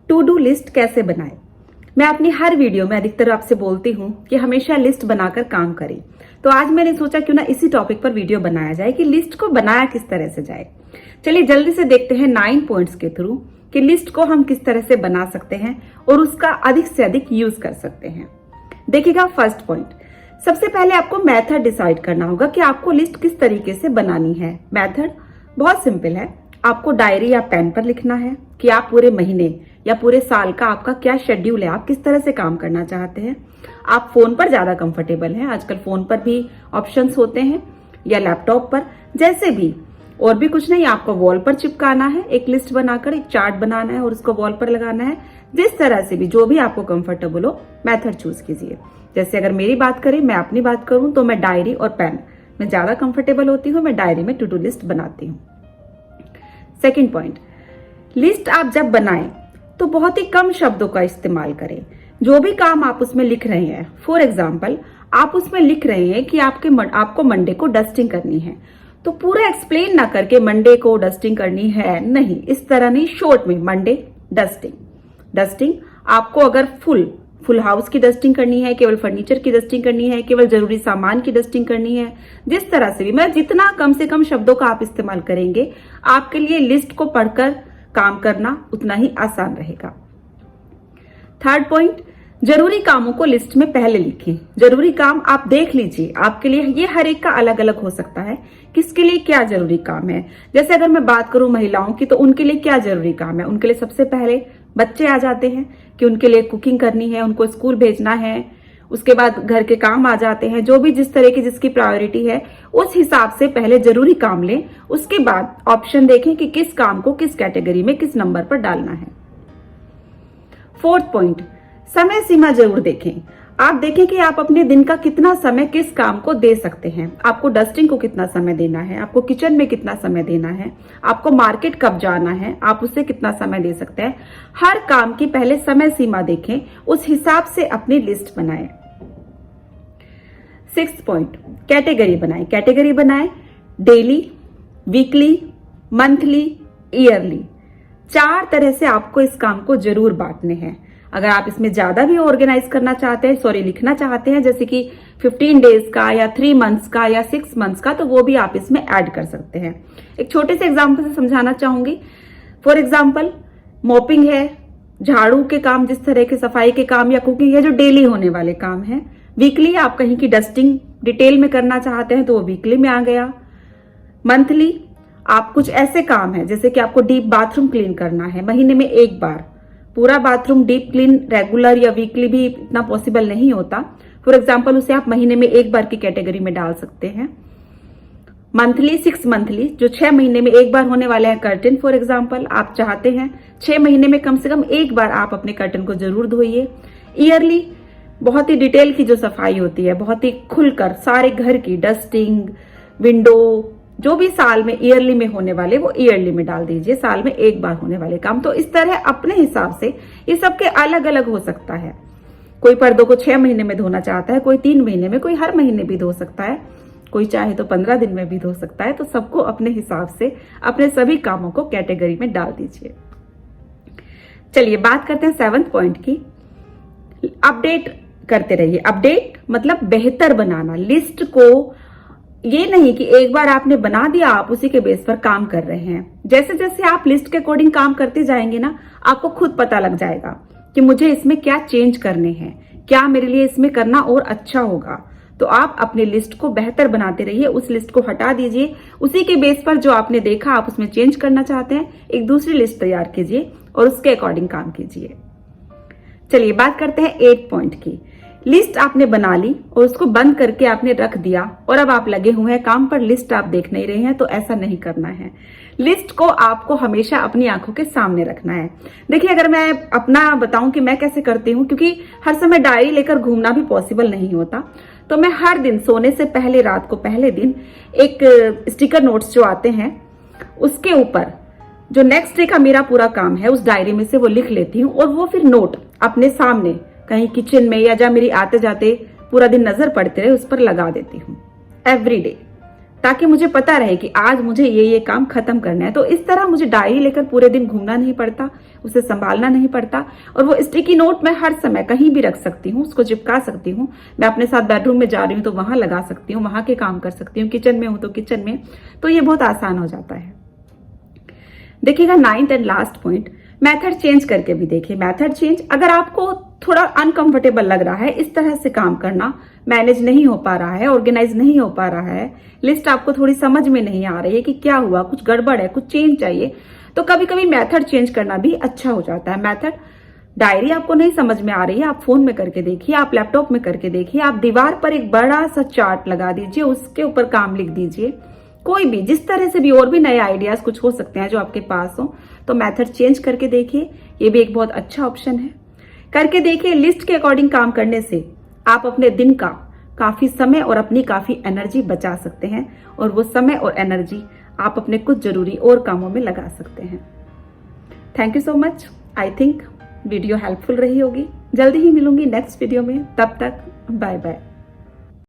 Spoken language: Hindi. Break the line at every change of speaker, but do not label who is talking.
टू डू लिस्ट कैसे बनाएं। मैं अपनी हर वीडियो में अधिकतर आपसे बोलती हूँ कि हमेशा लिस्ट बनाकर काम करें। तो आज मैंने सोचा क्यों ना इसी टॉपिक पर वीडियो बनाया जाए कि लिस्ट को बनाया किस तरह से जाए। चलिए जल्दी से देखते हैं 9 पॉइंट्स के थ्रू कि लिस्ट को हम किस तरह से बना सकते हैं और उसका अधिक से अधिक यूज कर सकते हैं। देखिएगा, फर्स्ट पॉइंट, सबसे पहले आपको मेथड डिसाइड करना होगा कि आपको लिस्ट किस तरीके से बनानी है। मेथड बहुत सिंपल है। आपको डायरी या पेन पर लिखना है कि आप पूरे महीने या पूरे साल का आपका क्या शेड्यूल है, आप किस तरह से काम करना चाहते हैं। आप फोन पर ज्यादा कंफर्टेबल हैं, आजकल फोन पर भी ऑप्शंस होते हैं, या लैपटॉप पर, जैसे भी। और भी कुछ नहीं, आपको वॉल पर चिपकाना है, एक लिस्ट बनाकर एक चार्ट बनाना है और उसको वॉल पर लगाना है। जिस तरह से भी, जो भी आपको कंफर्टेबल हो, मेथड चूज कीजिए। जैसे अगर मेरी बात करें, मैं अपनी बात करूं तो मैं डायरी और पेन में ज्यादा कंफर्टेबल होती हूँ। मैं डायरी में टू डू लिस्ट बनाती हूँ। सेकेंड पॉइंट, लिस्ट आप जब बनाएं तो बहुत ही कम शब्दों का इस्तेमाल करें। जो भी काम आप उसमें लिख रहे हैं, फॉर एग्जाम्पल आप उसमें लिख रहे हैं कि आपको मंडे को डस्टिंग करनी है, तो पूरा एक्सप्लेन ना करके मंडे को डस्टिंग करनी है, नहीं, इस तरह नहीं। शॉर्ट में मंडे डस्टिंग आपको अगर फुल हाउस की डस्टिंग करनी है, केवल फर्नीचर की डस्टिंग करनी है, केवल जरूरी सामान की डस्टिंग करनी है, जिस तरह से भी, मैं जितना कम से कम शब्दों का आप इस्तेमाल करेंगे, आपके लिए लिस्ट को पढ़कर काम करना उतना ही आसान रहेगा। थर्ड पॉइंट, जरूरी कामों को लिस्ट में पहले लिखें। जरूरी काम आप देख लीजिए, आपके लिए ये हर एक का अलग अलग हो सकता है, किसके लिए क्या जरूरी काम है। जैसे अगर मैं बात करूं महिलाओं की, तो उनके लिए क्या जरूरी काम है। उनके लिए सबसे पहले बच्चे आ जाते हैं कि उनके लिए कुकिंग करनी है, उनको स्कूल भेजना है, उसके बाद घर के काम आ जाते हैं। जो भी जिस तरह की जिसकी प्रायोरिटी है, उस हिसाब से पहले जरूरी काम लें, उसके बाद ऑप्शन देखें कि किस काम को किस कैटेगरी में किस नंबर पर डालना है। फोर्थ पॉइंट, समय सीमा जरूर देखें। आप देखें कि आप अपने दिन का कितना समय किस काम को दे सकते हैं। आपको डस्टिंग को कितना समय देना है, आपको किचन में कितना समय देना है, आपको मार्केट कब जाना है, आप उससे कितना समय दे सकते हैं। हर काम की पहले समय सीमा देखें, उस हिसाब से अपनी लिस्ट बनाएं। सिक्स्थ पॉइंट, कैटेगरी बनाएं। डेली, वीकली, मंथली, ईयरली, 4 तरह से आपको इस काम को जरूर बांटने हैं। अगर आप इसमें ज्यादा भी ऑर्गेनाइज करना चाहते हैं, लिखना चाहते हैं, जैसे कि 15 डेज का या 3 मंथ्स का या 6 मंथ्स का, तो वो भी आप इसमें ऐड कर सकते हैं। एक छोटे से एग्जांपल से समझाना चाहूंगी। फॉर एग्जांपल मॉपिंग है, झाड़ू के काम, जिस तरह के सफाई के काम या कुकिंग है, जो डेली होने वाले काम है। वीकली आप कहीं की डस्टिंग डिटेल में करना चाहते हैं, तो वो वीकली में आ गया। मंथली आप कुछ ऐसे काम है, जैसे कि आपको डीप बाथरूम क्लीन करना है, महीने में एक बार। पूरा बाथरूम डीप क्लीन रेगुलर या वीकली भी इतना पॉसिबल नहीं होता। फॉर एग्जांपल उसे आप महीने में एक बार की कैटेगरी में डाल सकते हैं। मंथली, 6 मंथली, जो 6 महीने में एक बार होने वाले हैं। कर्टन फॉर एग्जांपल आप चाहते हैं 6 महीने में कम से कम एक बार आप अपने कर्टन को जरूर धोइए। ईयरली बहुत ही डिटेल की जो सफाई होती है, बहुत ही खुलकर सारे घर की डस्टिंग, विंडो, जो भी साल में ईयरली में होने वाले, वो ईयरली में डाल दीजिए, साल में एक बार होने वाले काम। तो इस तरह अपने हिसाब से ये सबके अलग अलग हो सकता है। कोई पर्दों को 6 महीने में धोना चाहता है, कोई 3 महीने में, कोई हर महीने भी धो सकता है, कोई चाहे तो 15 दिन में भी धो सकता है। तो सबको अपने हिसाब से अपने सभी कामों को कैटेगरी में डाल दीजिए। चलिए बात करते हैं 7th पॉइंट की। अपडेट करते रहिए। अपडेट मतलब बेहतर बनाना लिस्ट को। ये नहीं कि एक बार आपने बना दिया, आप उसी के बेस पर काम कर रहे हैं। जैसे जैसे आप लिस्ट के अकॉर्डिंग काम करते जाएंगे ना, आपको खुद पता लग जाएगा कि मुझे इसमें क्या चेंज करने हैं, क्या मेरे लिए इसमें करना और अच्छा होगा। तो आप अपनी लिस्ट को बेहतर बनाते रहिए, उस लिस्ट को हटा दीजिए, उसी के बेस पर जो आपने देखा आप उसमें चेंज करना चाहते हैं, एक दूसरी लिस्ट तैयार कीजिए और उसके अकॉर्डिंग काम कीजिए। चलिए बात करते हैं 8 पॉइंट की। लिस्ट आपने बना ली और उसको बंद करके आपने रख दिया और अब आप लगे हुए हैं काम पर, लिस्ट आप देख नहीं रहे हैं, तो ऐसा नहीं करना है। लिस्ट को आपको हमेशा अपनी आंखों के सामने रखना है। देखिए, अगर मैं अपना बताऊं कि मैं कैसे करती हूं, क्योंकि हर समय डायरी लेकर घूमना भी पॉसिबल नहीं होता, तो मैं हर दिन सोने से पहले, रात को पहले दिन, एक स्टिकर नोट्स जो आते हैं, उसके ऊपर जो नेक्स्ट डे का मेरा पूरा काम है, उस डायरी में से वो लिख लेती हूँ और वो फिर नोट अपने सामने कहीं किचन में या जहाँ मेरी आते जाते पूरा दिन नजर पड़ते रहे, उस पर लगा देती हूँ एवरी डे। ताकि मुझे पता रहे कि आज मुझे ये काम खत्म करना है। तो इस तरह मुझे डायरी लेकर पूरे दिन घूमना नहीं पड़ता, उसे संभालना नहीं पड़ता। और वो स्टिकी नोट मैं हर समय कहीं भी रख सकती हूँ, उसको चिपका सकती हूँ। मैं अपने साथ बेडरूम में जा रही हूँ तो वहां लगा सकती हूँ, वहां के काम कर सकती हूँ। किचन में हूं तो किचन में, तो ये बहुत आसान हो जाता है। देखिएगा 9th and last point, method change करके भी देखिए। मेथड चेंज, अगर आपको थोड़ा अनकंफर्टेबल लग रहा है इस तरह से काम करना, मैनेज नहीं हो पा रहा है, ऑर्गेनाइज नहीं हो पा रहा है, लिस्ट आपको थोड़ी समझ में नहीं आ रही है कि क्या हुआ, कुछ गड़बड़ है, कुछ चेंज चाहिए, तो कभी कभी मेथड चेंज करना भी अच्छा हो जाता है। मेथड, डायरी आपको नहीं समझ में आ रही है, आप फोन में करके देखिए, आप लैपटॉप में करके देखिए, आप दीवार पर एक बड़ा सा चार्ट लगा दीजिए, उसके ऊपर काम लिख दीजिए। कोई भी, जिस तरह से भी, और भी नए आइडियाज कुछ हो सकते हैं जो आपके पास हो, तो मेथड चेंज करके देखिए, ये भी एक बहुत अच्छा ऑप्शन है। करके देखिए। लिस्ट के अकॉर्डिंग काम करने से आप अपने दिन का काफी समय और अपनी काफी एनर्जी बचा सकते हैं, और वो समय और एनर्जी आप अपने कुछ जरूरी और कामों में लगा सकते हैं। Thank you so much. I think video helpful रही होगी। जल्दी ही मिलूंगी नेक्स्ट वीडियो में, तब तक बाय बाय।